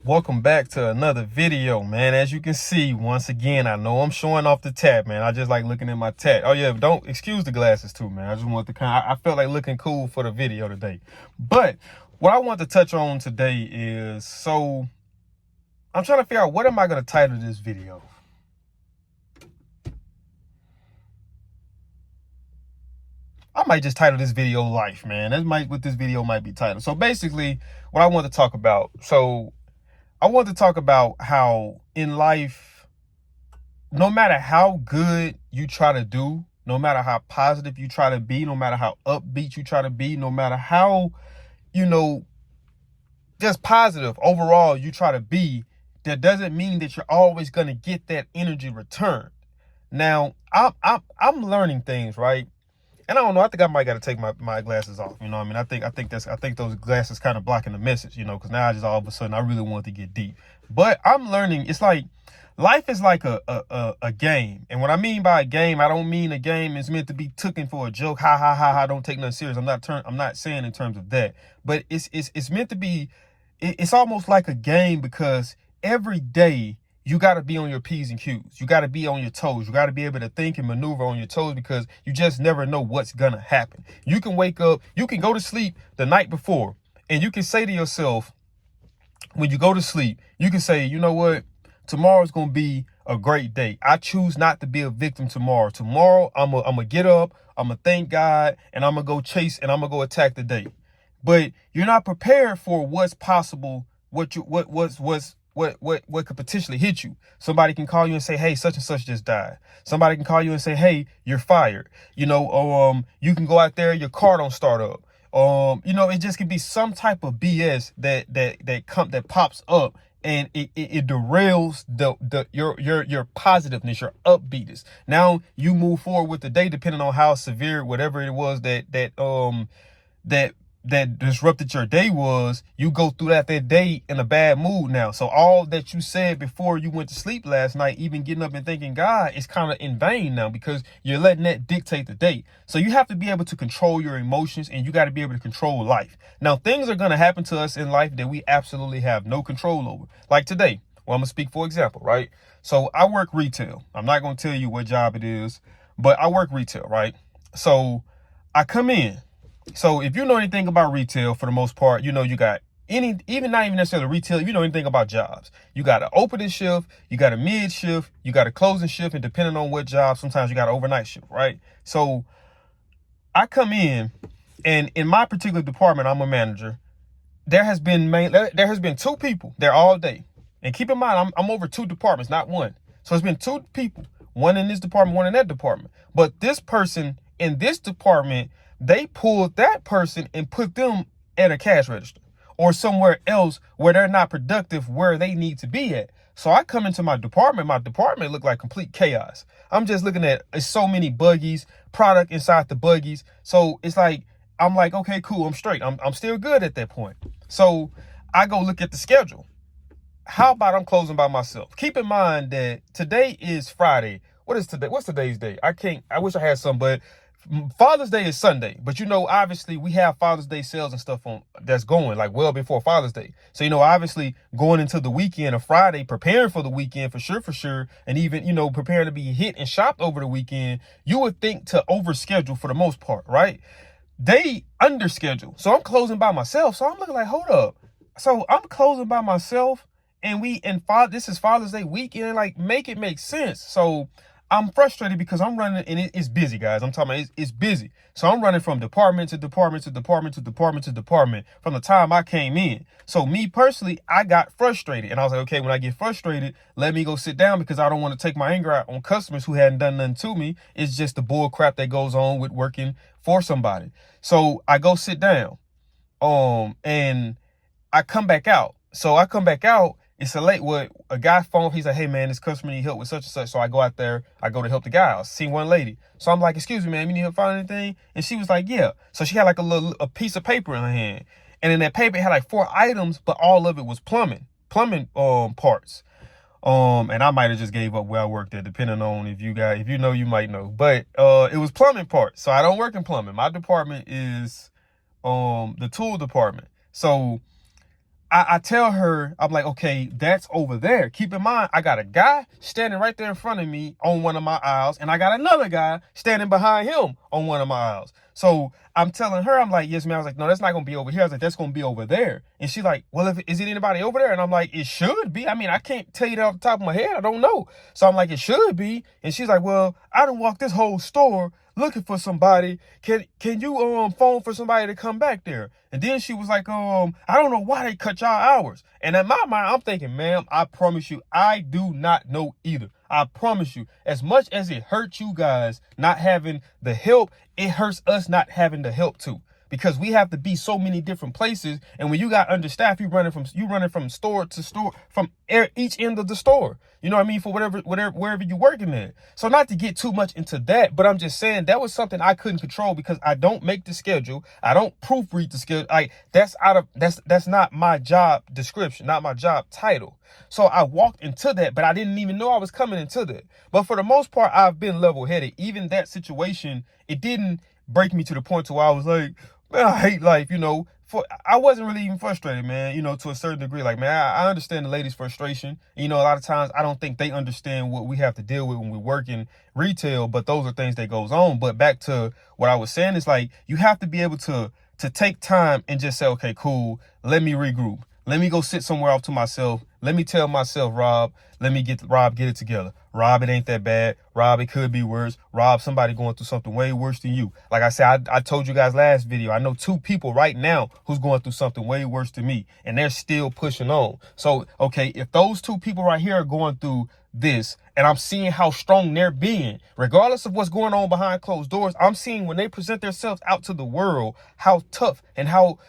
Welcome back to another video, man. As you can see, once again, I know I'm showing off the tat, man. I just like looking at my tat. Oh yeah, don't excuse the glasses too, man. I just want to I felt like looking cool for the video today. But what I want to touch on today is, so I'm trying to figure out, what am I going to title this video? I might just title this video Life, man. That's what this video might be titled. So basically, what I want to talk about, I want to talk about how in life, no matter how good you try to do, no matter how positive you try to be, no matter how upbeat you try to be, no matter how, just positive overall you try to be, that doesn't mean that you're always going to get that energy returned. Now, I'm learning things, right? And I don't know, I think I might got to take my glasses off. You know what I mean? I think those glasses kind of blocking the message, because now I just all of a sudden I really want to get deep. But I'm learning, it's like life is like a game. And what I mean by a game, I don't mean a game is meant to be taken for a joke. Ha ha ha ha, don't take nothing serious. I'm not saying in terms of that. But it's meant to be, it's almost like a game, because every day you got to be on your P's and Q's. You got to be on your toes. You got to be able to think and maneuver on your toes, because you just never know what's going to happen. You can wake up, you can go to sleep the night before, and you can say to yourself, when you go to sleep, you can say, you know what? Tomorrow's going to be a great day. I choose not to be a victim tomorrow. Tomorrow, I'm going to get up, I'm going to thank God, and I'm going to go chase, and I'm going to go attack the day. But you're not prepared for what's possible, what could potentially hit you. Somebody can call you and say, hey, such and such just died. Somebody can call you and say, hey, you're fired. You can go out there, your car don't start up. It just could be some type of BS that pops up, and it derails your positiveness, your upbeatness. Now you move forward with the day, depending on how severe whatever it was that disrupted your day was. You go through that day in a bad mood now. So all that you said before you went to sleep last night, even getting up and thanking God, is kind of in vain now, because you're letting that dictate the day. So you have to be able to control your emotions, and you got to be able to control life. Now, things are going to happen to us in life that we absolutely have no control over. Like today, well, I'm going to speak for example, right? So I work retail. I'm not going to tell you what job it is, but I work retail, right? So I come in. So if you know anything about retail, for the most part, you got even not even necessarily retail, if you know anything about jobs, you got an opening shift, you got a mid shift, you got a closing shift, and depending on what job, sometimes you got an overnight shift, right? So I come in, and in my particular department, I'm a manager. There has been two people there all day. And keep in mind, I'm over two departments, not one. So it's been two people, one in this department, one in that department. But this person in this department, they pulled that person and put them at a cash register or somewhere else where they're not productive where they need to be at. So I come into my department looked like complete chaos. I'm just looking at so many buggies, product inside the buggies. So it's like, I'm like, okay, cool, I'm straight. I'm still good at that point. So I go look at the schedule. How about I'm closing by myself? Keep in mind that today is Friday. What is today? What's today's day? I wish I had some, but Father's Day is Sunday. But obviously we have Father's Day sales and stuff on that's going like well before Father's Day. So obviously going into the weekend of Friday, preparing for the weekend for sure, and even preparing to be hit and shopped over the weekend, you would think to overschedule for the most part, right? They underschedule. So I'm closing by myself. So I'm looking like, hold up. So I'm closing by myself, and this is Father's Day weekend. Like, make it make sense. So I'm frustrated because I'm running, and it's busy, guys. I'm talking about it's busy. So I'm running from department to department to department to department to department from the time I came in. So me personally, I got frustrated, and I was like, okay, when I get frustrated, let me go sit down, because I don't want to take my anger out on customers who hadn't done nothing to me. It's just the bull crap that goes on with working for somebody. So I go sit down, and I come back out. So I come back out. It's a guy phone. He's like, hey man, this customer need help with such and such. So I go out there, I go to help the guy. I see one lady. So I'm like, excuse me, man, you need help find anything? And she was like, yeah. So she had like a piece of paper in her hand. And in that paper, it had like 4 items, but all of it was plumbing parts. And I might have just gave up where I worked at, depending on if you know, you might know. But it was plumbing parts. So I don't work in plumbing. My department is the tool department. So I tell her, I'm like, okay, that's over there. Keep in mind, I got a guy standing right there in front of me on one of my aisles, and I got another guy standing behind him on one of my aisles. So I'm telling her, I'm like, yes, man. I was like, no, that's not going to be over here. I was like, that's going to be over there. And she's like, well, is it anybody over there? And I'm like, it should be. I mean, I can't tell you that off the top of my head. I don't know. So I'm like, it should be. And she's like, well, I done walked this whole store looking for somebody. Can you phone for somebody to come back there? And then she was like, I don't know why they cut y'all hours. And in my mind, I'm thinking, ma'am, I promise you, I do not know either. I promise you, as much as it hurts you guys not having the help, it hurts us not having the help too. Because we have to be so many different places, and when you got understaffed, you running from store to store, from each end of the store. You know what I mean? For wherever you're working at. So not to get too much into that, but I'm just saying that was something I couldn't control because I don't make the schedule. I don't proofread the schedule. Like that's not my job description, not my job title. So I walked into that, but I didn't even know I was coming into that. But for the most part, I've been level-headed. Even that situation, it didn't break me to the point to where I was like, man, I hate life, I wasn't really even frustrated, man, to a certain degree. Like, man, I understand the ladies' frustration. A lot of times I don't think they understand what we have to deal with when we work in retail, but those are things that goes on. But back to what I was saying is, like, you have to be able to take time and just say, okay, cool, let me regroup. Let me go sit somewhere off to myself. Let me tell myself, Rob, get it together. Rob, it ain't that bad. Rob, it could be worse. Rob, somebody going through something way worse than you. Like I said, I told you guys last video, I know 2 people right now who's going through something way worse than me, and they're still pushing on. So, okay, if those 2 people right here are going through this, and I'm seeing how strong they're being, regardless of what's going on behind closed doors, I'm seeing when they present themselves out to the world, how tough and how,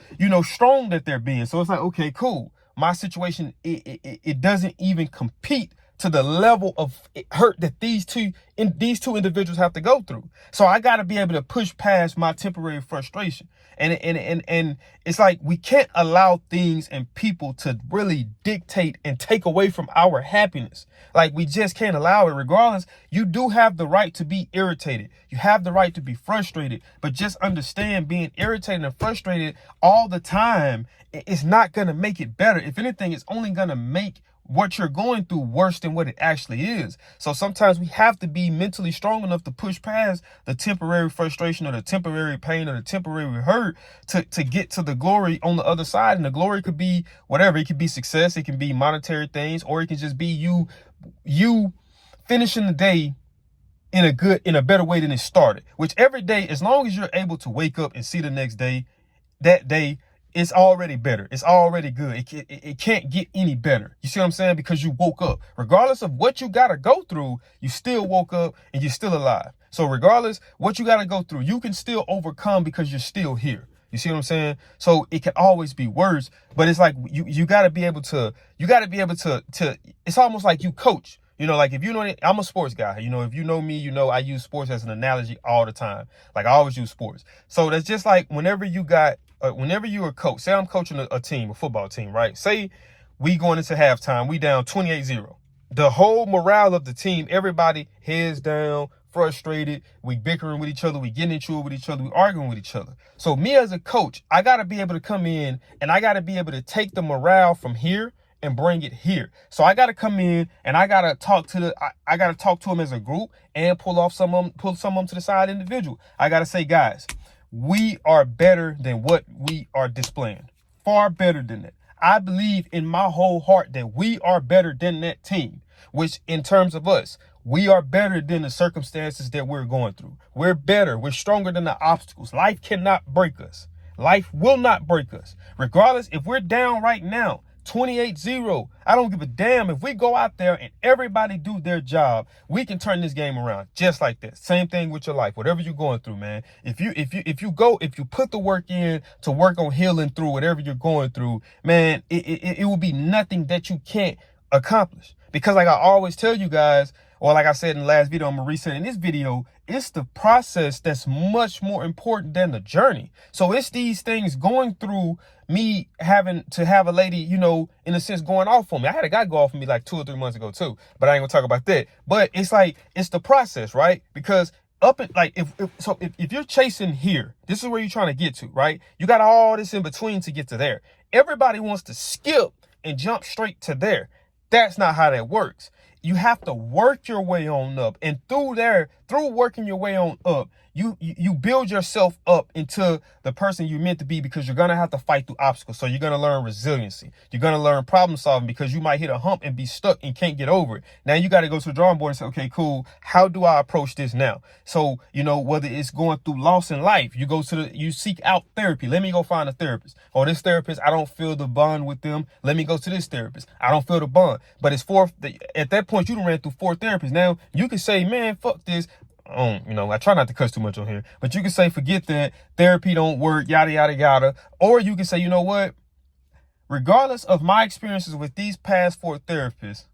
strong that they're being. So it's like, okay, cool. My situation, it doesn't even compete to the level of hurt that these two individuals have to go through. So I got to be able to push past my temporary frustration. And it's like we can't allow things and people to really dictate and take away from our happiness. Like, we just can't allow it. Regardless, you do have the right to be irritated. You have the right to be frustrated. But just understand, being irritated and frustrated all the time is not going to make it better. If anything, it's only going to make what you're going through worse than what it actually is. So sometimes we have to be mentally strong enough to push past the temporary frustration or the temporary pain or the temporary hurt to get to the glory on the other side. And the glory could be whatever. It could be success. It can be monetary things, or it can just be you finishing the day in a better way than it started. Which every day, as long as you're able to wake up and see the next day, that day, it's already better. It's already good. It can't get any better. You see what I'm saying? Because you woke up. Regardless of what you got to go through, you still woke up and you're still alive. So regardless what you got to go through, you can still overcome because you're still here. You see what I'm saying? So it can always be worse, but it's like you got to be able to, it's almost like you coach. Like, if I'm a sports guy. If you know me, I use sports as an analogy all the time. Like, I always use sports. So that's just like whenever you're a coach, say I'm coaching a team, a football team, right? Say we going into halftime, we down 28-0. The whole morale of the team, everybody heads down, frustrated. We bickering with each other. We getting into it with each other. We arguing with each other. So me as a coach, I got to be able to come in and I got to be able to take the morale from here and bring it here. So I got to come in and I got to talk to I got to talk to them as a group and pull some of them to the side individual. I got to say, guys, we are better than what we are displaying. Far better than that. I believe in my whole heart that we are better than that team, which in terms of us, we are better than the circumstances that we're going through. We're better. We're stronger than the obstacles. Life cannot break us. Life will not break us. Regardless, if we're down right now, 28-0, I don't give a damn. If we go out there and everybody do their job, we can turn this game around just like that. Same thing with your life, whatever you're going through, man. If you put the work in to work on healing through whatever you're going through, man, it will be nothing that you can't accomplish. Because like I always tell you guys, or like I said in the last video, I'm gonna reset in this video, it's the process that's much more important than the journey. So it's these things going through me having to have a lady, in a sense, going off on me. I had a guy go off on me like 2 or 3 months ago too, but I ain't gonna talk about that. But it's like, it's the process, right? Because if you're chasing here, this is where you're trying to get to, right? You got all this in between to get to there. everybody wants to skip and jump straight to there. That's not how that works. You have to work your way on up, and through working your way on up, you build yourself up into the person you're meant to be, because you're gonna have to fight through obstacles. So you're gonna learn resiliency. You're gonna learn problem solving, because you might hit a hump and be stuck and can't get over it. Now you got to go to the drawing board and say, okay, cool. How do I approach this now? So, whether it's going through loss in life, you seek out therapy. Let me go find a therapist. Or this therapist, I don't feel the bond with them. Let me go to this therapist. I don't feel the bond. But at that point, you done ran through 4 therapists. Now you can say, man, fuck this. I try not to cuss too much on here, but you can say, forget that, therapy don't work, yada, yada, yada. Or you can say, you know what? Regardless of my experiences with these past 4 therapists,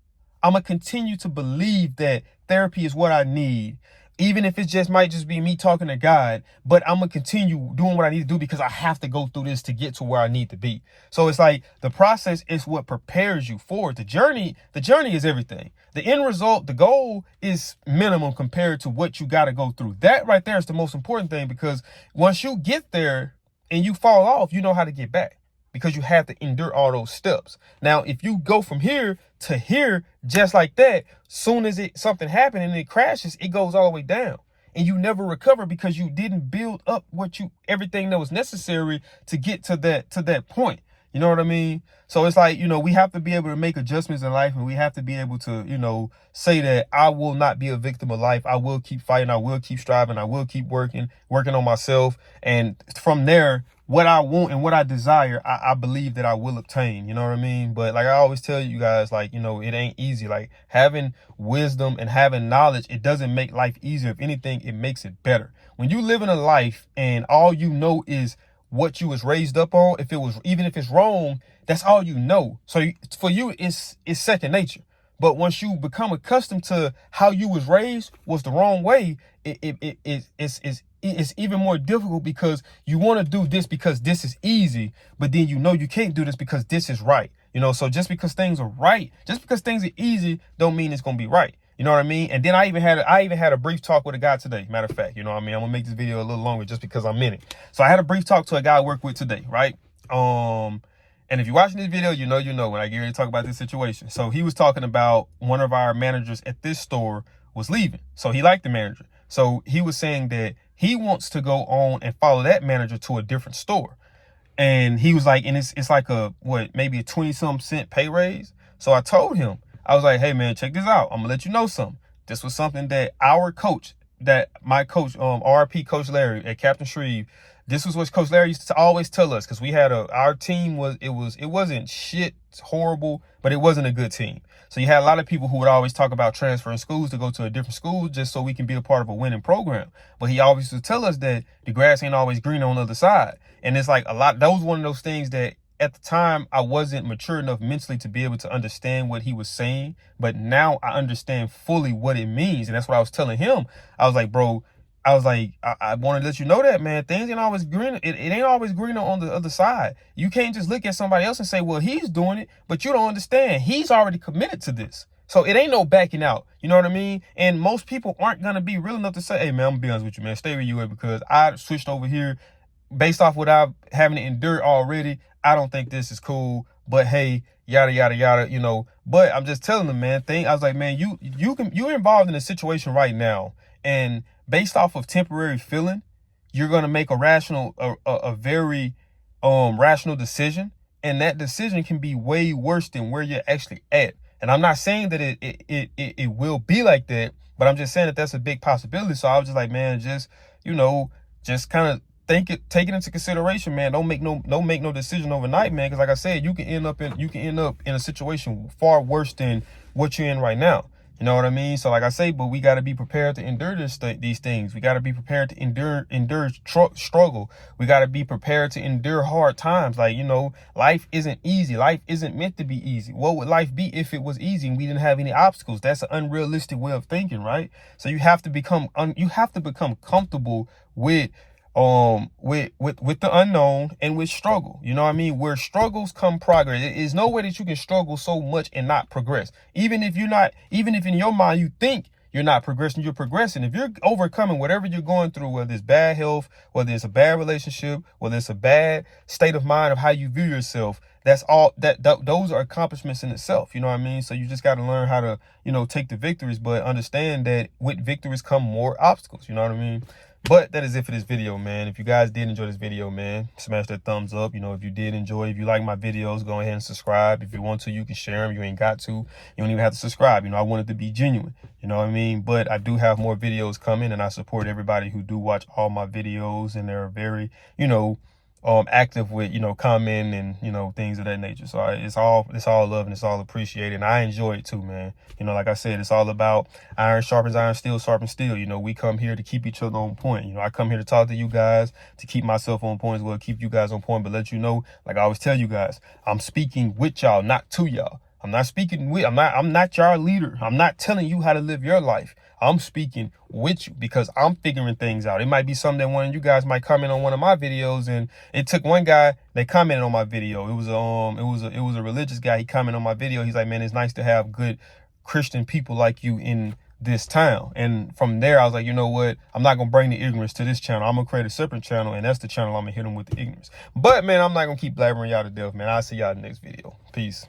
I'm going to continue to believe that therapy is what I need. Even if it might just be me talking to God, but I'm going to continue doing what I need to do, because I have to go through this to get to where I need to be. So it's like the process is what prepares you for it. The journey is everything. The end result, the goal is minimum compared to what you got to go through. That right there is the most important thing, because once you get there and you fall off, you know how to get back, because you have to endure all those steps. Now, if you go from here to here just like that, soon as something happens and it crashes, it goes all the way down, and you never recover, because you didn't build up everything that was necessary to get to that point. You know what I mean? So it's like, we have to be able to make adjustments in life, and we have to be able to, say that I will not be a victim of life. I will keep fighting. I will keep striving. I will keep working on myself. And from there, what I want and what I desire, I believe that I will obtain. You know what I mean? But like I always tell you guys, like, it ain't easy. Like, having wisdom and having knowledge, it doesn't make life easier. If anything, it makes it better. When you live in a life and all you know is what you was raised up on, even if it's wrong, that's all you know. So for you, it's second nature. But once you become accustomed to how you was raised was the wrong way, it's even more difficult, because you want to do this because this is easy, but then you can't do this because this is right. So just because things are right, just because things are easy, don't mean it's gonna be right. You know what I mean? And then I even had a brief talk with a guy today. Matter of fact, you know what I mean? I'm gonna make this video a little longer just because I'm in it. So I had a brief talk to a guy I work with today, right? And if you're watching this video, you know when I get ready to talk about this situation. So he was talking about one of our managers at this store was leaving. So he liked the manager. So he was saying that he wants to go on and follow that manager to a different store. And he was like, and it's like maybe a 20-something cent pay raise. So I told him, I was like, hey man, check this out. I'm gonna let you know something. This was something that my coach, RP Coach Larry at Captain Shreve, this was what Coach Larry used to always tell us, because we had our team it wasn't shit horrible, but it wasn't a good team. So you had a lot of people who would always talk about transferring schools to go to a different school just so we can be a part of a winning program. But he always used to tell us that the grass ain't always green on the other side. And it's like that was one of those things that at the time I wasn't mature enough mentally to be able to understand what he was saying. But now I understand fully what it means. And that's what I was telling him. I was like, bro, I want to let you know that, man, things ain't always green. It ain't always greener on the other side. You can't just look at somebody else and say, well, he's doing it, but you don't understand. He's already committed to this. So it ain't no backing out. You know what I mean? And most people aren't going to be real enough to say, hey, man, I'm going to be honest with you, man. Stay where you at, because I switched over here based off what I'm having to endure already. I don't think this is cool, but hey, yada, yada, yada, But I'm just telling them, man, I was like, man, you're involved in a situation right now, and based off of temporary feeling, you're going to make a very rational decision. And that decision can be way worse than where you're actually at. And I'm not saying that it will be like that, but I'm just saying that that's a big possibility. So I was just like, man, just kind of take it into consideration, man. Don't make no decision overnight, man. Because like I said, you can end up in a situation far worse than what you're in right now. You know what I mean? So like I say, but we got to be prepared to endure these things. We got to be prepared to endure struggle. We got to be prepared to endure hard times. Like, life isn't easy. Life isn't meant to be easy. What would life be if it was easy and we didn't have any obstacles? That's an unrealistic way of thinking, right? So you have to become comfortable with the unknown and with struggle. You know what I mean? Where struggles come progress. There is no way that you can struggle so much and not progress. Even if in your mind you think you're not progressing. You're progressing. If you're overcoming whatever you're going through, whether it's bad health, whether it's a bad relationship, whether it's a bad state of mind of how you view yourself, that's all those are accomplishments in itself. You know what I mean? So you just got to learn how to, you know, take the victories, but understand that with victories come more obstacles. You know what I mean? But that is it for this video, man. If you guys did enjoy this video, man, smash that thumbs up. You know, if you did enjoy, if you like my videos, go ahead and subscribe. If you want to, you can share them. You ain't got to. You don't even have to subscribe. You know, I want it to be genuine. You know what I mean? But I do have more videos coming, and I support everybody who do watch all my videos, and they're very, you know, active with, you know, commenting and, you know, things of that nature. So it's all love and it's all appreciated. And I enjoy it too, man. You know, like I said, it's all about iron sharpens iron, steel sharpens steel. You know, we come here to keep each other on point. You know, I come here to talk to you guys, to keep myself on point as well, keep you guys on point, but let you know, like I always tell you guys, I'm speaking with y'all, not to y'all. I'm not speaking with, I'm not your leader. I'm not telling you how to live your life. I'm speaking with you because I'm figuring things out. It might be something that one of you guys might comment on one of my videos, and it took one guy that commented on my video. It was a religious guy. He commented on my video. He's like, man, it's nice to have good Christian people like you in this town. And from there, I was like, you know what? I'm not gonna bring the ignorance to this channel. I'm gonna create a separate channel, and that's the channel I'm gonna hit them with the ignorance. But man, I'm not gonna keep blabbering y'all to death, man. I'll see y'all in the next video. Peace.